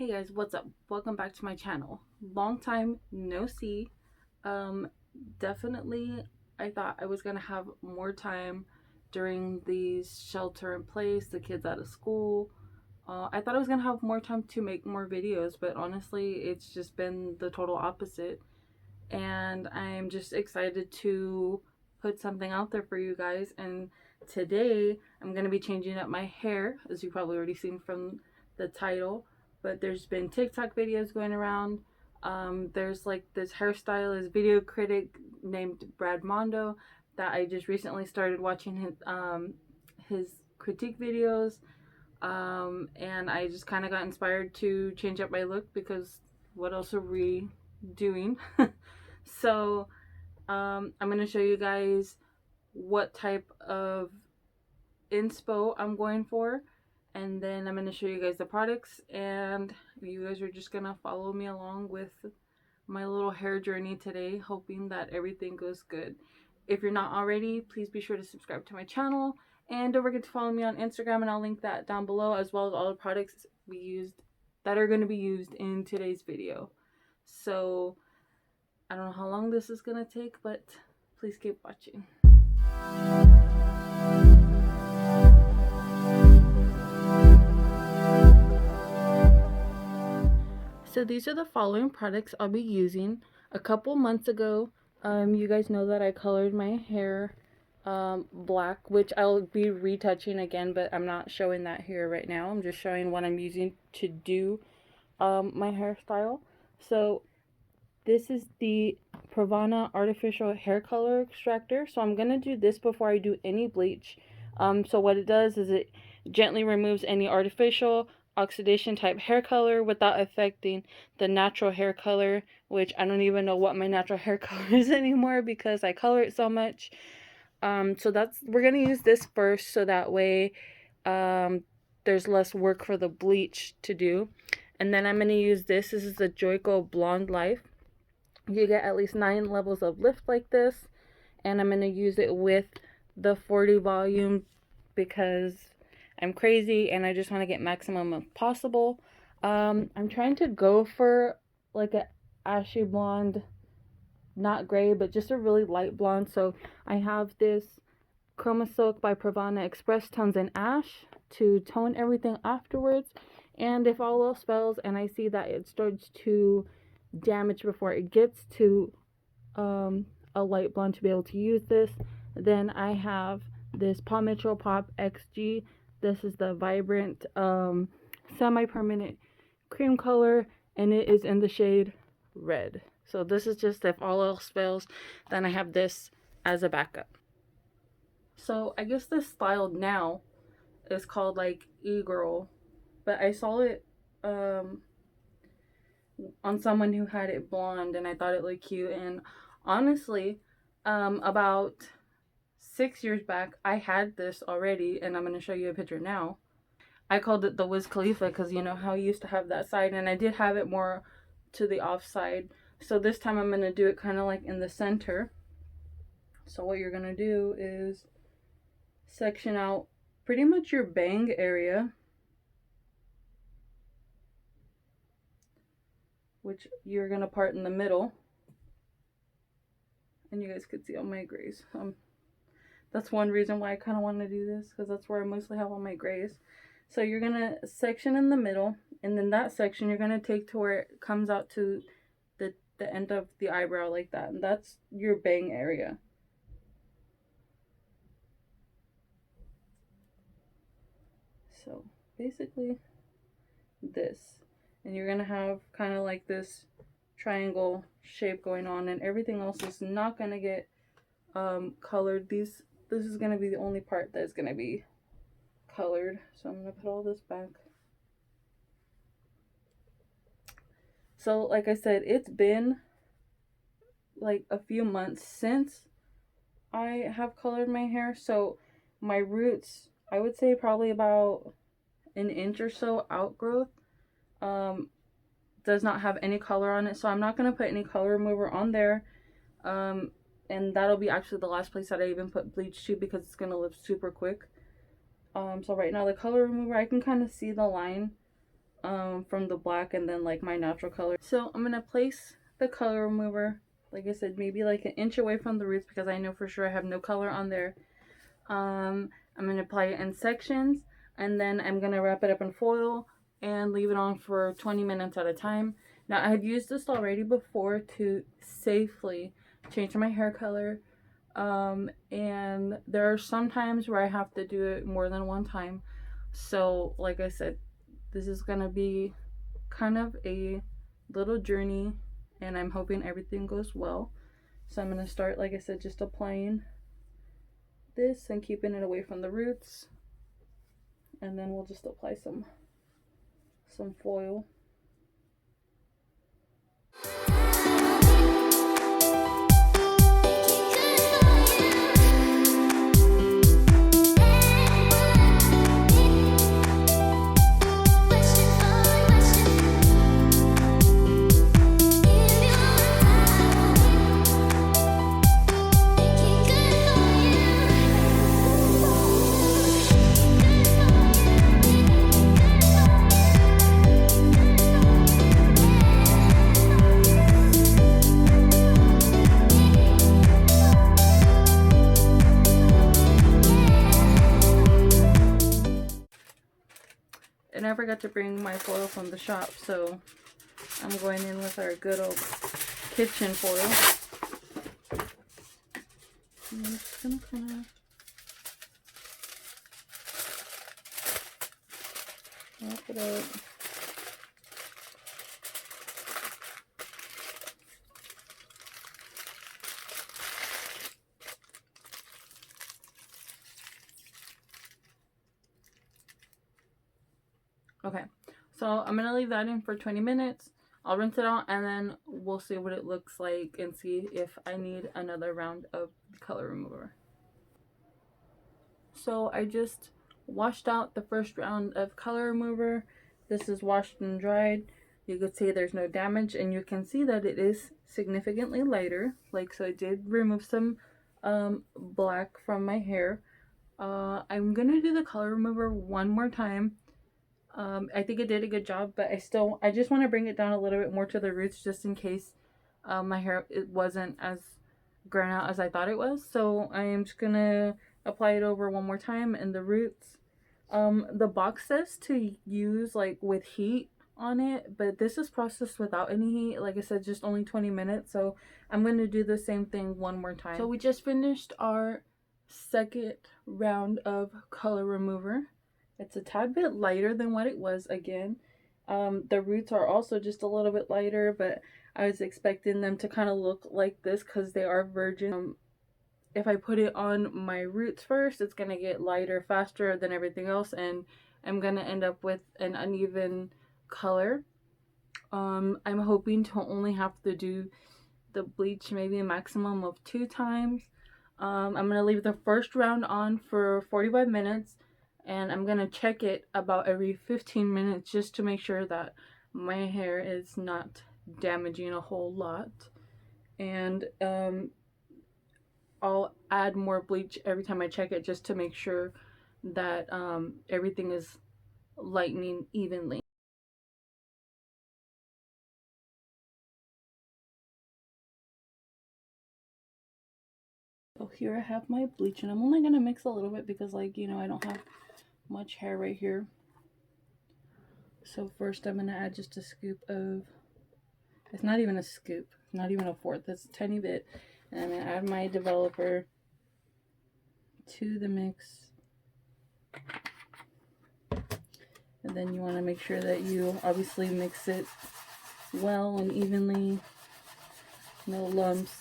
Hey guys, what's up? Welcome back to my channel. Long time no see. Um, Definitely I thought I was gonna have more time during these shelter in place, the kids out of school. I thought I was gonna have more time to make more videos, but honestly, it's just been the total opposite. And I'm just excited to put something out there for you guys. And today I'm gonna be changing up my hair, as you probably already seen from the title. But there's been TikTok videos going around. There's like this hairstylist video critic named Brad Mondo that I just recently started watching his critique videos. And I just kind of got inspired to change up my look because what else are we doing? So I'm going to show you guys what type of inspo I'm going for, and then I'm going to show you guys the products, and you guys are just going to follow me along with my little hair journey today, hoping that everything goes good. If you're not already, please be sure to subscribe to my channel, and don't forget to follow me on Instagram, and I'll link that down below, as well as all the products we used that are going to be used in today's video. So I don't know how long this is gonna take, but please keep watching. So these are the following products I'll be using. A couple months ago, you guys know that I colored my hair black, which I'll be retouching again, but I'm not showing that here right now. I'm just showing what I'm using to do my hairstyle. So this is the Pravana artificial hair color extractor. So I'm gonna do this before I do any bleach. So what it does is it gently removes any artificial oxidation type hair color without affecting the natural hair color, which I don't even know what my natural hair color is anymore because I color it so much. So we're gonna use this first, so that way there's less work for the bleach to do. And then I'm gonna use this. This is the Joico Blonde Life. You get at least 9 levels of lift like this, and I'm going to use it with the 40 volume because I'm crazy and I just want to get maximum of possible. I'm trying to go for like a ashy blonde, not gray, but just a really light blonde. So I have this Creme by Pravana Express Tones in Ash to tone everything afterwards. And if all else fails and I see that it starts to damage before it gets to a light blonde to be able to use this, then I have this Paw Mitchell Pop XG. This is the vibrant semi-permanent cream color, and it is in the shade red. So this is just if all else fails, then I have this as a backup. So I guess this style now is called like Egirl, but I saw it on someone who had it blonde and I thought it looked cute. And honestly, about 6 years back I had this already, and I'm going to show you a picture now. I called it the Wiz Khalifa because you know how you used to have that side, and I did have it more to the off side. So this time I'm going to do it kind of like in the center. So what you're going to do is section out pretty much your bang area, which you're going to part in the middle. And you guys could see all my grays. That's one reason why I kind of want to do this, because that's where I mostly have all my grays. So you're going to section in the middle, and then that section you're going to take to where it comes out to the end of the eyebrow like that. And that's your bang area. So basically this. And you're going to have kind of like this triangle shape going on, and everything else is not going to get colored. This is going to be the only part that's going to be colored. So I'm going to put all this back. So like I said, it's been like a few months since I have colored my hair. So my roots, I would say probably about an inch or so outgrowth, does not have any color on it. So I'm not going to put any color remover on there. And that'll be actually the last place that I even put bleach to, because it's going to lift super quick. So right now the color remover, I can kind of see the line from the black and then like my natural color. So I'm gonna place the color remover, like I said, maybe like an inch away from the roots because I know for sure I have no color on there. I'm gonna apply it in sections, and then I'm gonna wrap it up in foil and leave it on for 20 minutes at a time. Now I had used this already before to safely change my hair color, and there are some times where I have to do it more than one time. So like I said, this is gonna be kind of a little journey, and I'm hoping everything goes well. So I'm gonna start, like I said, just applying this and keeping it away from the roots, and then we'll just apply some foil. And I forgot to bring my foil from the shop, so I'm going in with our good old kitchen foil. And I'm just gonna kind of wrap it up. Okay, so I'm gonna leave that in for 20 minutes. I'll rinse it out, and then we'll see what it looks like and see if I need another round of color remover. So I just washed out the first round of color remover. This is washed and dried. You can see there's no damage, and you can see that it is significantly lighter. Like, so I did remove some black from my hair. I'm gonna do the color remover one more time. I think it did a good job, but I just want to bring it down a little bit more to the roots, just in case my hair, it wasn't as grown out as I thought it was. So I am just gonna apply it over one more time in the roots. The box says to use like with heat on it, but this is processed without any heat. Like I said, just only 20 minutes. So I'm going to do the same thing one more time. So we just finished our second round of color remover. It's a tad bit lighter than what it was again. The roots are also just a little bit lighter, but I was expecting them to kind of look like this because they are virgin. If I put it on my roots first, it's going to get lighter faster than everything else, and I'm going to end up with an uneven color. I'm hoping to only have to do the bleach maybe a maximum of 2 times. I'm going to leave the first round on for 45 minutes. And I'm going to check it about every 15 minutes just to make sure that my hair is not damaging a whole lot. And I'll add more bleach every time I check it just to make sure that everything is lightening evenly. So here I have my bleach, and I'm only going to mix a little bit because, like, you know, I don't have much hair right here. So first I'm going to add just a scoop of, it's not even a scoop, not even a fourth, it's a tiny bit. And I'm going to add my developer to the mix. And then you want to make sure that you obviously mix it well and evenly, no lumps.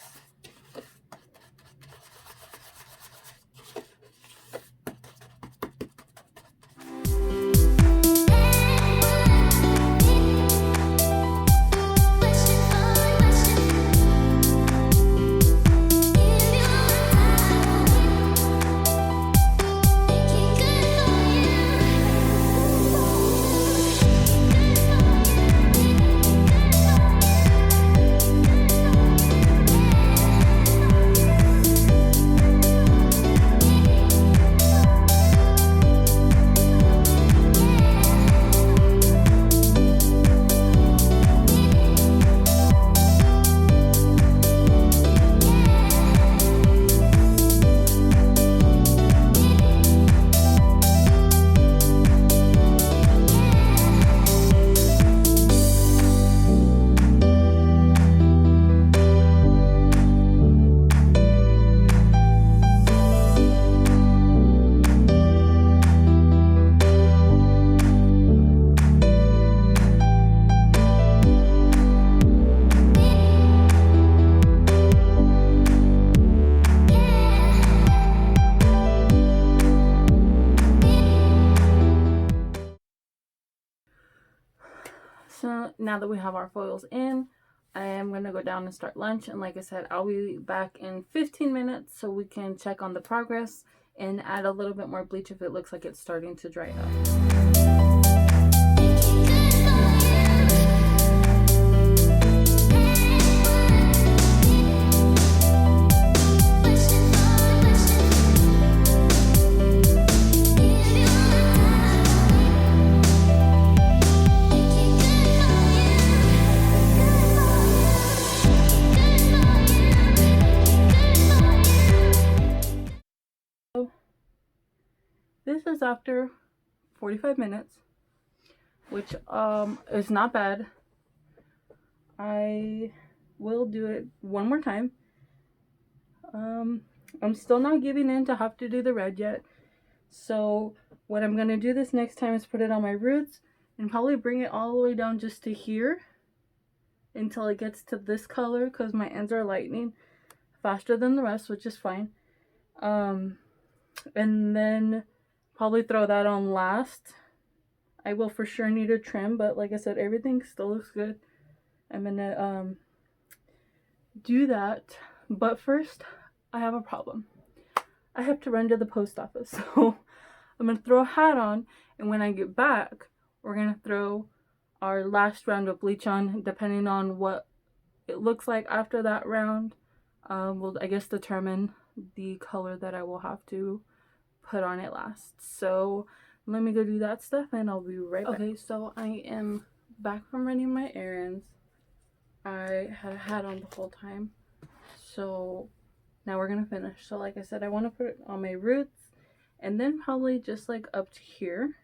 so now that we have our foils in, I am going to go down and start lunch. And like I said, I'll be back in 15 minutes so we can check on the progress and add a little bit more bleach if it looks like it's starting to dry up. This is after 45 minutes, which is not bad. I will do it one more time. I'm still not giving in to have to do the red yet. So what I'm going to do this next time is put it on my roots and probably bring it all the way down just to here until it gets to this color, because my ends are lightening faster than the rest, which is fine. And then probably throw that on last. I will for sure need a trim, but like I said, everything still looks good. I'm gonna do that, but first I have a problem. I have to run to the post office, so I'm gonna throw a hat on, and when I get back, we're gonna throw our last round of bleach on. Depending on what it looks like after that round, we'll, I guess, determine the color that I will have to put on it last. So let me go do that stuff and I'll be right back. Okay, so I am back from running my errands. I had a hat on the whole time, so now we're gonna finish. So like I said, I want to put it on my roots and then probably just like up to here.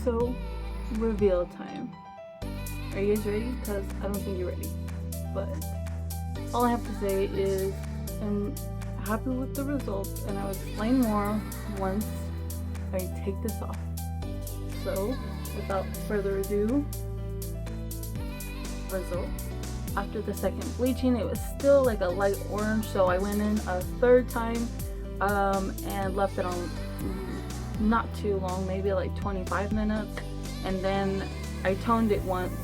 So, reveal time. Are you guys ready? Because I don't think you're ready. But all I have to say is I'm happy with the results, and I'll explain more once I take this off. So, without further ado, results. After the second bleaching, it was still like a light orange, so I went in a third time and left it on not too long, maybe like 25 minutes, and then I toned it once,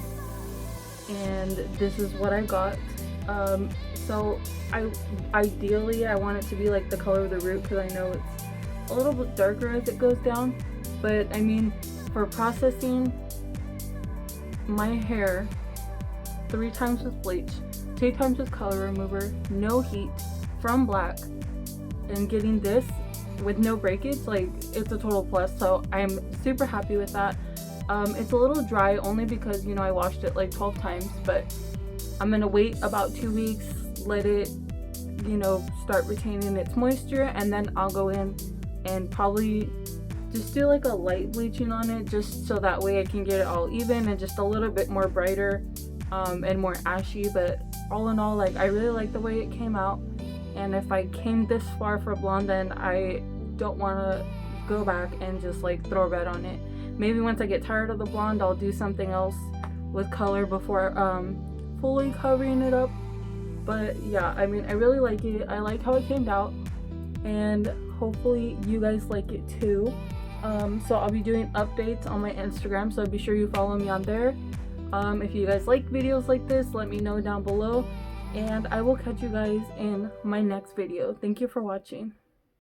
and this is what I got. So ideally I want it to be like the color of the root, because I know it's a little bit darker as it goes down, but I mean, for processing my hair 3 times with bleach, 2 times with color remover, no heat, from black, and getting this with no breakage, like, it's a total plus. So I'm super happy with that. It's a little dry only because, you know, I washed it like 12 times, but I'm gonna wait about 2 weeks, let it, you know, start retaining its moisture, and then I'll go in and probably just do like a light bleaching on it, just so that way I can get it all even and just a little bit more brighter and more ashy. But all in all, like, I really like the way it came out, and if I came this far for blonde, then I don't want to go back and just like throw red on it. Maybe once I get tired of the blonde, I'll do something else with color before fully covering it up. But yeah, I mean, I really like it. I like how it came out, and hopefully you guys like it too. So I'll be doing updates on my Instagram, so be sure you follow me on there. If you guys like videos like this, let me know down below, and I will catch you guys in my next video. Thank you for watching.